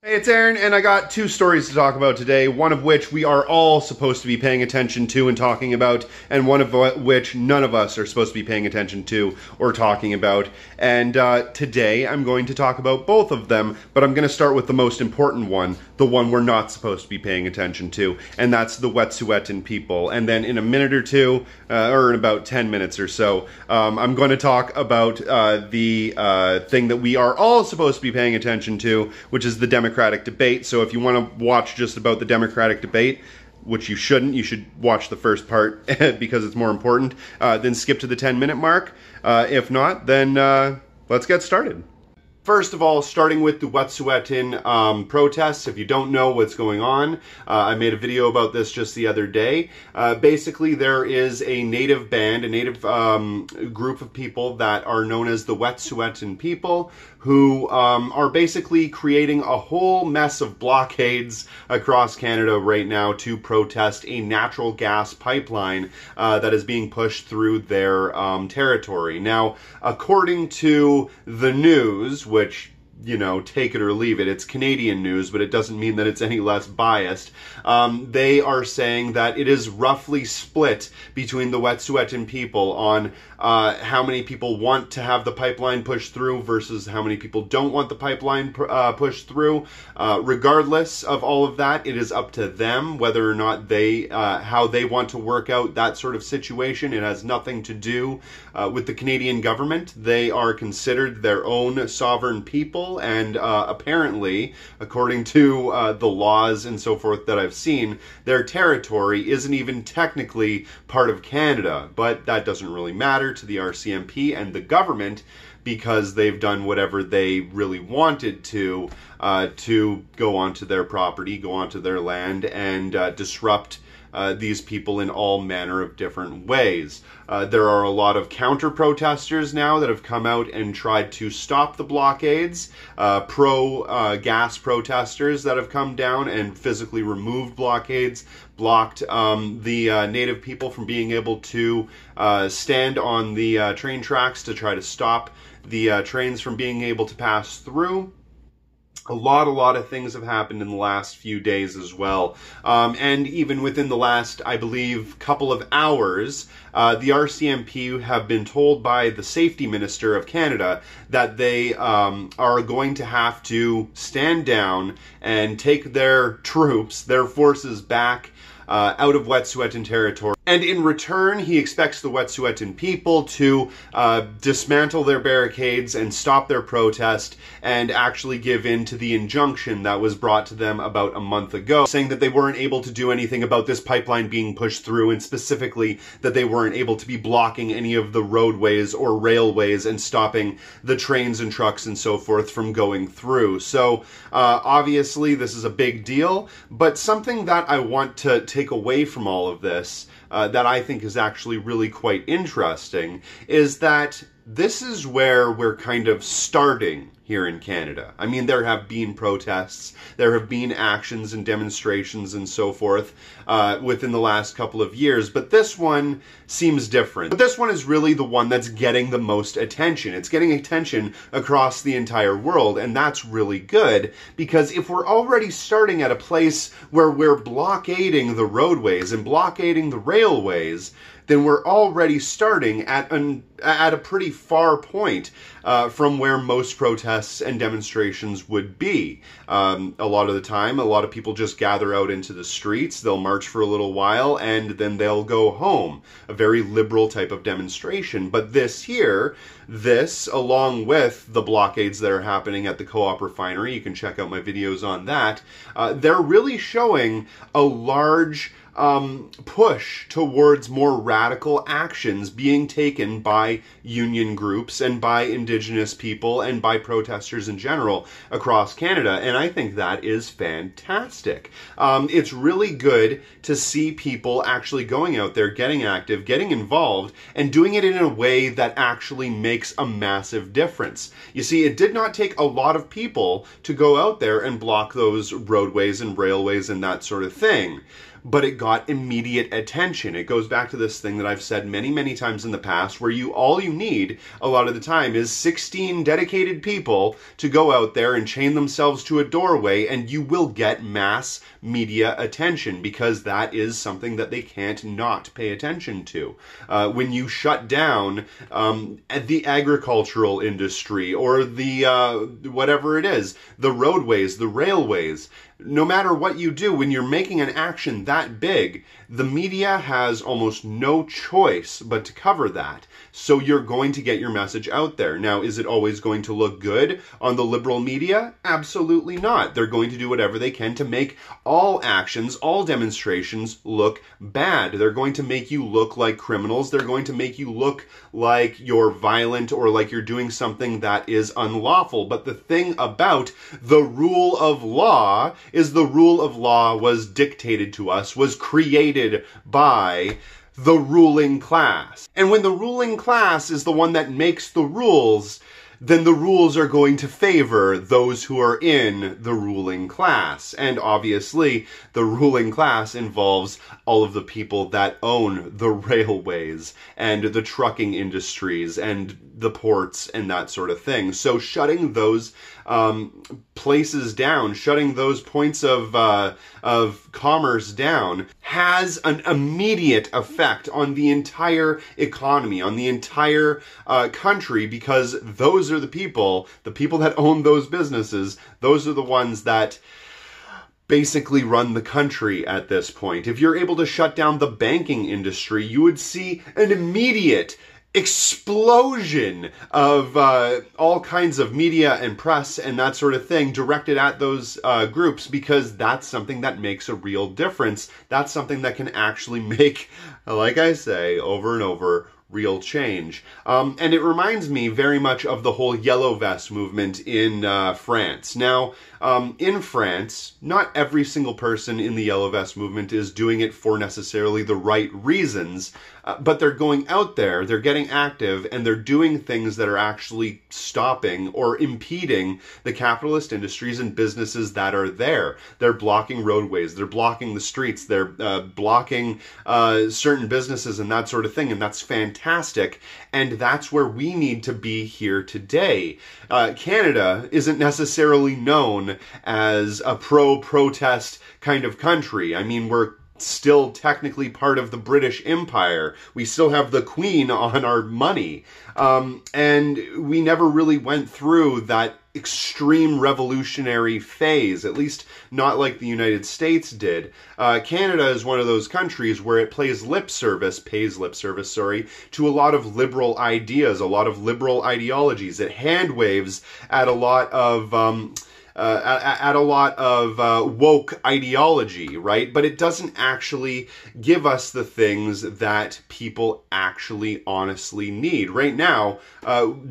Hey, it's Aaron, and I got two stories to talk about today, one of which we are all supposed to be paying attention to and talking about, and one of which none of us are supposed to be paying attention to or talking about. And today I'm going to talk about both of them, but I'm going to start with the most important one, the one we're not supposed to be paying attention to, and that's the Wet'suwet'en people. And then in a minute or two, or in about 10 minutes or so, I'm going to talk about the thing that we are all supposed to be paying attention to, which is the Democratic debate. So if you want to watch just about the Democratic debate, which you shouldn't, you should watch the first part because it's more important, then skip to the 10-minute mark. If not, then let's get started. First of all, starting with the Wet'suwet'en protests. If you don't know what's going on, I made a video about this just the other day. Basically, there is a native band, a native group of people that are known as the Wet'suwet'en people, who are basically creating a whole mess of blockades across Canada right now to protest a natural gas pipeline that is being pushed through their territory. Now, according to the news, which, you know, take it or leave it, it's Canadian news, but it doesn't mean that it's any less biased. They are saying that it is roughly split between the Wet'suwet'en people on how many people want to have the pipeline pushed through versus how many people don't want the pipeline pushed through. Regardless of all of that, it is up to them whether or not they, how they want to work out that sort of situation. It has nothing to do with the Canadian government. They are considered their own sovereign people, and apparently, according to the laws and so forth that I've seen, their territory isn't even technically part of Canada, but that doesn't really matter to the RCMP and the government, because they've done whatever they really wanted to go onto their property, go onto their land, and disrupt these people in all manner of different ways. There are a lot of counter-protesters now that have come out and tried to stop the blockades, pro-gas protesters that have come down and physically removed blockades, blocked the native people from being able to stand on the train tracks to try to stop the trains from being able to pass through. A lot of things have happened in the last few days as well. And even within the last, I believe, couple of hours, the RCMP have been told by the Safety Minister of Canada that they are going to have to stand down and take their troops, their forces back out of Wet'suwet'en territory. And in return, he expects the Wet'suwet'en people to dismantle their barricades and stop their protest and actually give in to the injunction that was brought to them about a month ago, saying that they weren't able to do anything about this pipeline being pushed through, and specifically that they weren't able to be blocking any of the roadways or railways and stopping the trains and trucks and so forth from going through. So obviously this is a big deal, but something that I want to take away from all of this that I think is actually really quite interesting is that this is where we're kind of starting here in Canada. I mean, there have been protests, there have been actions and demonstrations and so forth within the last couple of years, but this one seems different. But this one is really the one that's getting the most attention. It's getting attention across the entire world, and that's really good, because if we're already starting at a place where we're blockading the roadways and blockading the railways, then we're already starting at a pretty far point from where most protests and demonstrations would be. A lot of the time, a lot of people just gather out into the streets, they'll march for a little while, and then they'll go home. A very liberal type of demonstration. But this here, this, along with the blockades that are happening at the Co-op refinery, you can check out my videos on that, they're really showing a large push towards more radical actions being taken by union groups and by Indigenous people and by protesters in general across Canada, and I think that is fantastic. It's really good to see people actually going out there, getting active, getting involved, and doing it in a way that actually makes a massive difference. You see, it did not take a lot of people to go out there and block those roadways and railways and that sort of thing. but it got immediate attention. It goes back to this thing that I've said many, many times in the past, where all you need a lot of the time is 16 dedicated people to go out there and chain themselves to a doorway, and you will get mass media attention, because that is something that they can't not pay attention to. When you shut down the agricultural industry, or the whatever it is, the roadways, the railways, no matter what you do, when you're making an action that big, the media has almost no choice but to cover that. So you're going to get your message out there. Now, is it always going to look good on the liberal media? Absolutely not. They're going to do whatever they can to make all actions, all demonstrations look bad. They're going to make you look like criminals. They're going to make you look like you're violent, or like you're doing something that is unlawful. But the thing about the rule of law is the rule of law was dictated to us, was created by the ruling class. And when the ruling class is the one that makes the rules, then the rules are going to favor those who are in the ruling class. And obviously, the ruling class involves all of the people that own the railways and the trucking industries and the ports and that sort of thing. So shutting those places down, shutting those points of commerce down, has an immediate effect on the entire economy, on the entire country, because those are the people that own those businesses. Those are the ones that basically run the country at this point. If you're able to shut down the banking industry, you would see an immediate explosion of all kinds of media and press and that sort of thing directed at those groups, because that's something that makes a real difference. That's something that can actually make, like I say over and over, real change. And it reminds me very much of the whole yellow vest movement in France. Now, in France, not every single person in the yellow vest movement is doing it for necessarily the right reasons, but they're going out there, they're getting active, and they're doing things that are actually stopping or impeding the capitalist industries and businesses that are there. They're blocking roadways, they're blocking the streets, they're blocking certain businesses and that sort of thing, and that's fantastic. And that's where we need to be here today. Canada isn't necessarily known as a pro-protest kind of country. I mean, we're still technically part of the British Empire. We still have the Queen on our money. And we never really went through that extreme revolutionary phase, at least not like the United States did. Canada is one of those countries where it pays lip service, to a lot of liberal ideas, a lot of liberal ideologies. It hand waves at a lot of woke ideology, right? But it doesn't actually give us the things that people actually honestly need. Right now,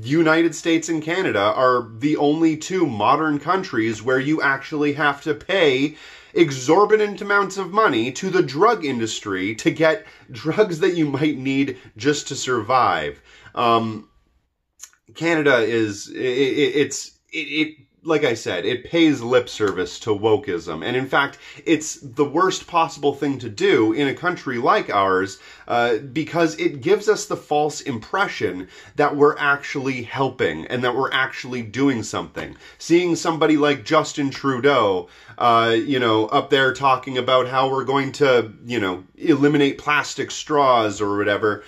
United States and Canada are the only two modern countries where you actually have to pay exorbitant amounts of money to the drug industry to get drugs that you might need just to survive. Canada is, like I said, it pays lip service to wokeism. And in fact, it's the worst possible thing to do in a country like ours, because it gives us the false impression that we're actually helping and that we're actually doing something. Seeing somebody like Justin Trudeau, up there talking about how we're going to, eliminate plastic straws or whatever,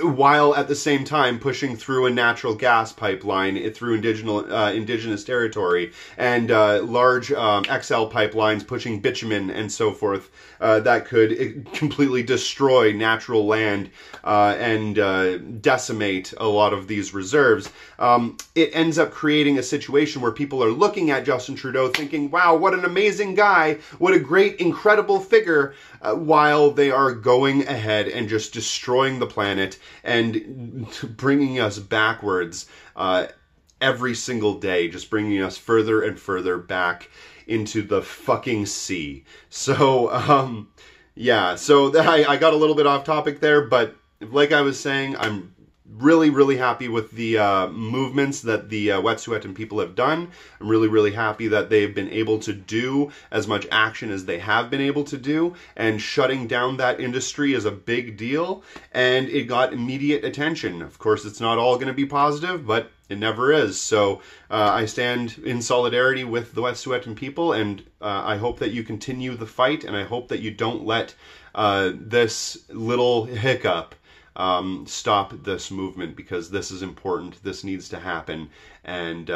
while at the same time pushing through a natural gas pipeline through indigenous territory, and large XL pipelines pushing bitumen and so forth that could completely destroy natural land and decimate a lot of these reserves. It ends up creating a situation where people are looking at Justin Trudeau thinking, wow, what an amazing guy, what a great, incredible figure, while they are going ahead and just destroying the planet and bringing us backwards every single day, just bringing us further and further back into the fucking sea. So, yeah, so I got a little bit off topic there, but like I was saying, I'm really, really happy with the movements that the Wet'suwet'en people have done. I'm really, really happy that they've been able to do as much action as they have been able to do, and shutting down that industry is a big deal, and it got immediate attention. Of course, it's not all going to be positive, but it never is. So I stand in solidarity with the Wet'suwet'en people, and I hope that you continue the fight, and I hope that you don't let this little hiccup stop this movement, because this is important. This needs to happen, and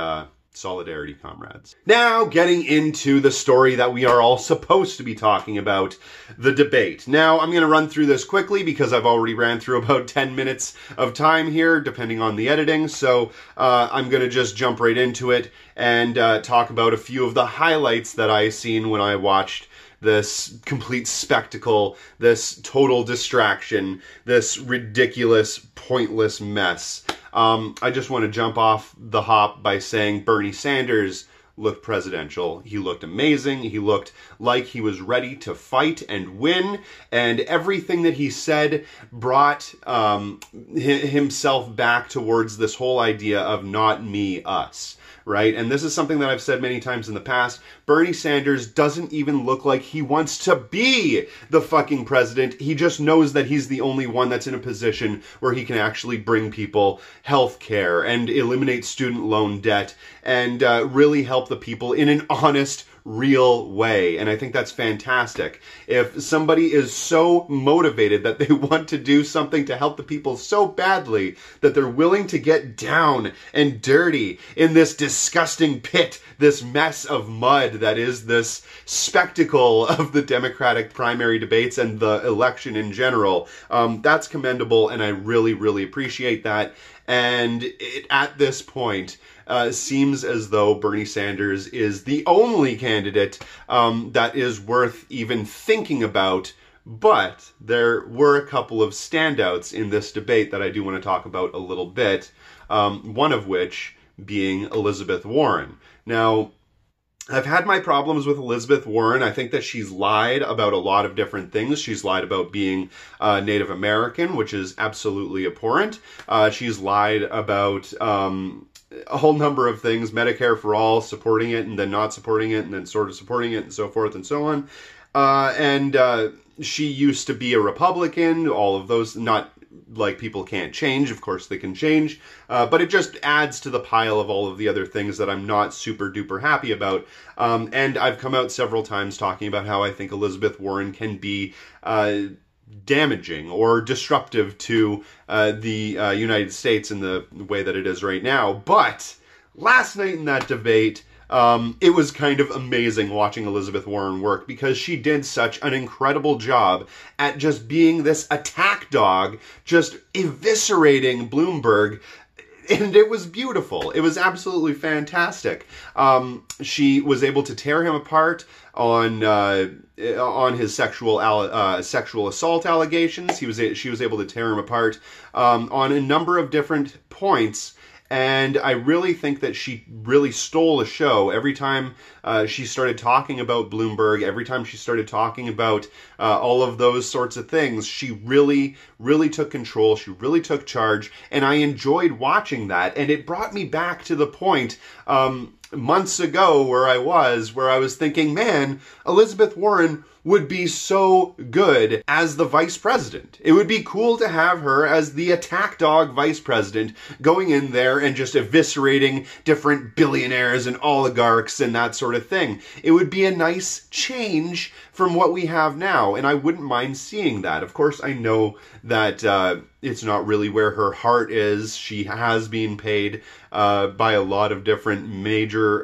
solidarity, comrades. Now, getting into the story that we are all supposed to be talking about, the debate. Now, I'm going to run through this quickly because I've already ran through about 10 minutes of time here, depending on the editing, so I'm going to just jump right into it and talk about a few of the highlights that I seen when I watched this complete spectacle, this total distraction, this ridiculous, pointless mess. I just want to jump off the hop by saying Bernie Sanders looked presidential. He looked amazing. He looked like he was ready to fight and win, and everything that he said brought himself back towards this whole idea of not me, us. Right? And this is something that I've said many times in the past. Bernie Sanders doesn't even look like he wants to be the fucking president. He just knows that he's the only one that's in a position where he can actually bring people health care and eliminate student loan debt and really help the people in an honest, real way. And I think that's fantastic. If somebody is so motivated that they want to do something to help the people so badly that they're willing to get down and dirty in this disgusting pit, this mess of mud that is this spectacle of the Democratic primary debates and the election in general, that's commendable, and I really, really appreciate that. And at this point, seems as though Bernie Sanders is the only candidate that is worth even thinking about. But there were a couple of standouts in this debate that I do want to talk about a little bit, one of which being Elizabeth Warren. Now, I've had my problems with Elizabeth Warren. I think that she's lied about a lot of different things. She's lied about being Native American, which is absolutely abhorrent. She's lied about a whole number of things, Medicare for all, supporting it and then not supporting it and then sort of supporting it and so forth and so on. She used to be a Republican, all of those, not like people can't change, of course they can change, but it just adds to the pile of all of the other things that I'm not super duper happy about. And I've come out several times talking about how I think Elizabeth Warren can be damaging or disruptive to the United States in the way that it is right now. But last night in that debate, it was kind of amazing watching Elizabeth Warren work, because she did such an incredible job at just being this attack dog, just eviscerating Bloomberg. And it was beautiful. It was absolutely fantastic. She was able to tear him apart on his sexual assault allegations. She was able to tear him apart on a number of different points. And I really think that she really stole the show. Every time she started talking about Bloomberg, every time she started talking about all of those sorts of things, she really, really took control. She really took charge. And I enjoyed watching that. And it brought me back to the point months ago where I was thinking, man, Elizabeth Warren would be so good as the vice president. It would be cool to have her as the attack dog vice president, going in there and just eviscerating different billionaires and oligarchs and that sort of thing. It would be a nice change from what we have now, and I wouldn't mind seeing that. Of course, I know that it's not really where her heart is. She has been paid by a lot of different major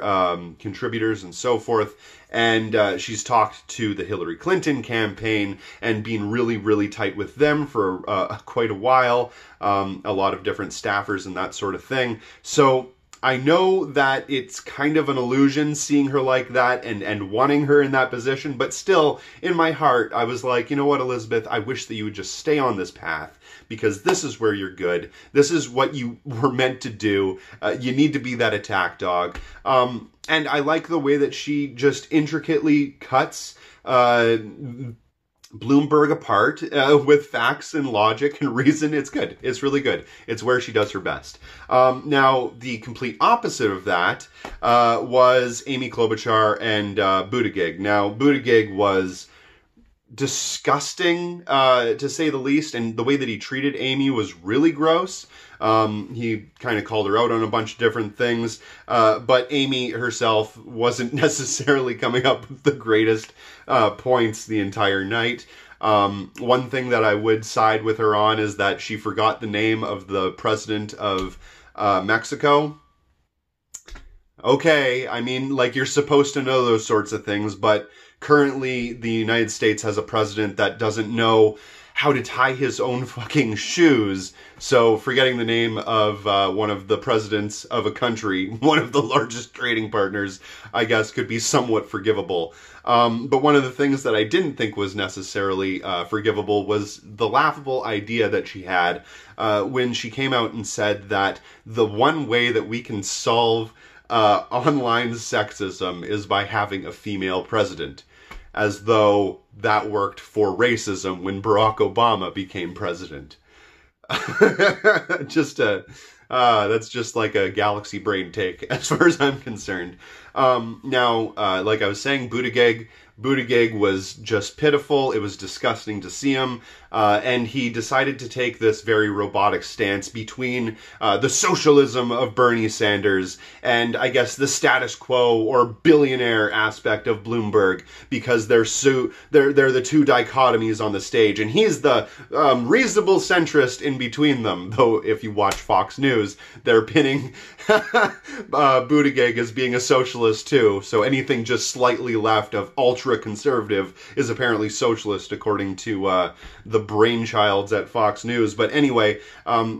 contributors and so forth. And she's talked to the Hillary Clinton campaign and been really, really tight with them for quite a while. A lot of different staffers and that sort of thing. So I know that it's kind of an illusion seeing her like that and wanting her in that position. But still, in my heart, I was like, you know what, Elizabeth, I wish that you would just stay on this path, because this is where you're good. This is what you were meant to do. You need to be that attack dog. And I like the way that she just intricately cuts Bloomberg apart with facts and logic and reason. It's good. It's really good. It's where she does her best. Now, the complete opposite of that was Amy Klobuchar and Buttigieg. Now, Buttigieg was disgusting, to say the least, and the way that he treated Amy was really gross. He kind of called her out on a bunch of different things, but Amy herself wasn't necessarily coming up with the greatest points the entire night. One thing that I would side with her on is that she forgot the name of the president of Mexico. Okay, I mean, like, you're supposed to know those sorts of things, but currently the United States has a president that doesn't know how to tie his own fucking shoes. So forgetting the name of one of the presidents of a country, one of the largest trading partners, I guess could be somewhat forgivable. But one of the things that I didn't think was necessarily forgivable was the laughable idea that she had when she came out and said that the one way that we can solve online sexism is by having a female president. As though that worked for racism when Barack Obama became president. That's just like a galaxy brain take, as far as I'm concerned. Now, like I was saying, Buttigieg was just pitiful. It was disgusting to see him. And he decided to take this very robotic stance between the socialism of Bernie Sanders and, I guess, the status quo or billionaire aspect of Bloomberg, because they're the two dichotomies on the stage. And he's the reasonable centrist in between them. Though, if you watch Fox News, they're pinning Buttigieg as being a socialist too. So anything just slightly left of ultra-conservative is apparently socialist, according to the brainchilds at Fox News. But anyway,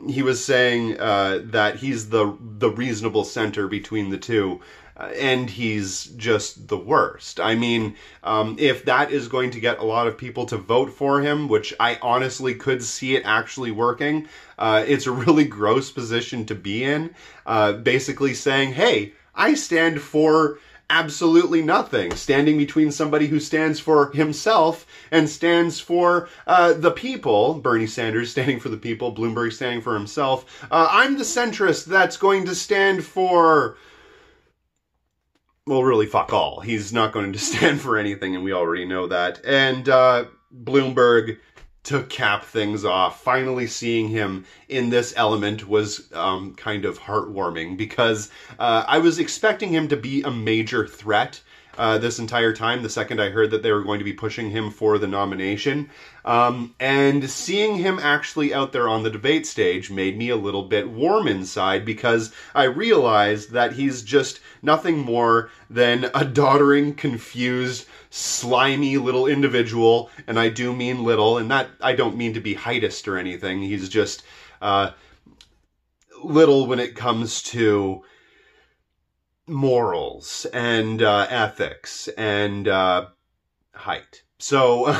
he was saying that he's the reasonable center between the two. And he's just the worst. I mean, if that is going to get a lot of people to vote for him, which I honestly could see it actually working, it's a really gross position to be in. Basically saying, hey, I stand for absolutely nothing. Standing between somebody who stands for himself and stands for the people. Bernie Sanders standing for the people, Bloomberg standing for himself. I'm the centrist that's going to stand for... well, really, fuck all. He's not going to stand for anything, and we already know that. And Bloomberg, to cap things off, finally seeing him in this element was kind of heartwarming, because I was expecting him to be a major threat this entire time, the second I heard that they were going to be pushing him for the nomination. And seeing him actually out there on the debate stage made me a little bit warm inside, because I realized that he's just nothing more than a doddering, confused, slimy little individual. And I do mean little, and that I don't mean to be heightist or anything. He's just little when it comes to morals and ethics and height. So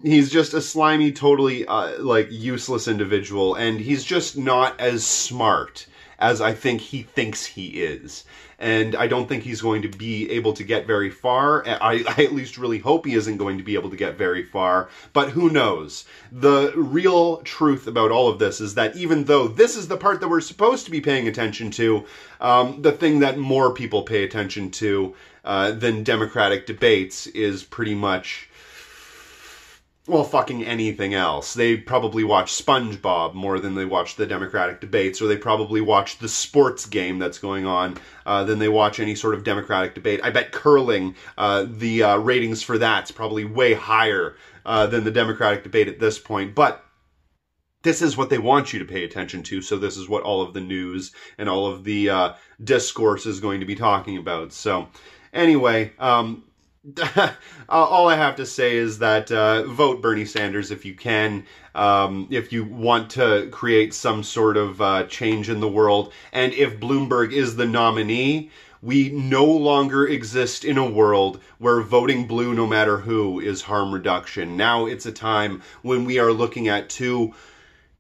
he's just a slimy, totally like useless individual, and he's just not as smart as I think he thinks he is. And I don't think he's going to be able to get very far. I at least really hope he isn't going to be able to get very far. But who knows? The real truth about all of this is that even though this is the part that we're supposed to be paying attention to, the thing that more people pay attention to than Democratic debates is pretty much, well, fucking anything else. They probably watch SpongeBob more than they watch the Democratic debates, or they probably watch the sports game that's going on than they watch any sort of Democratic debate. I bet curling, the ratings for that's probably way higher than the Democratic debate at this point. But this is what they want you to pay attention to, so this is what all of the news and all of the discourse is going to be talking about. So anyway, all I have to say is that vote Bernie Sanders if you can, if you want to create some sort of change in the world. And if Bloomberg is the nominee, we no longer exist in a world where voting blue no matter who is harm reduction. Now it's a time when we are looking at two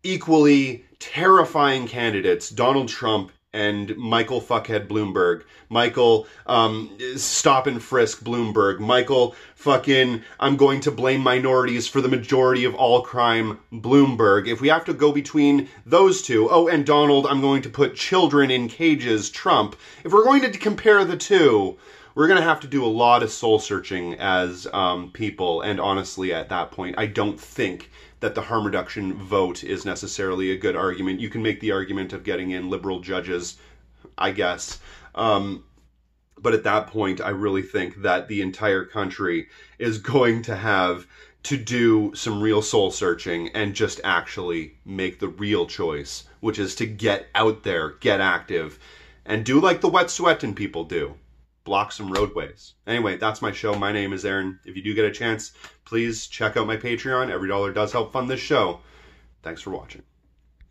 equally terrifying candidates, Donald Trump and Michael fuckhead Bloomberg, Michael stop and frisk Bloomberg, Michael fucking I'm going to blame minorities for the majority of all crime Bloomberg. If we have to go between those two, oh, and Donald, I'm going to put children in cages Trump. If we're going to compare the two, we're going to have to do a lot of soul searching as people, and honestly at that point I don't think that the harm reduction vote is necessarily a good argument. You can make the argument of getting in liberal judges, I guess. But at that point, I really think that the entire country is going to have to do some real soul searching and just actually make the real choice, which is to get out there, get active, and do like the Wet'suwet'en people do. Block some roadways. Anyway, that's my show. My name is Aaron. If you do get a chance, please check out my Patreon. Every dollar does help fund this show. Thanks for watching.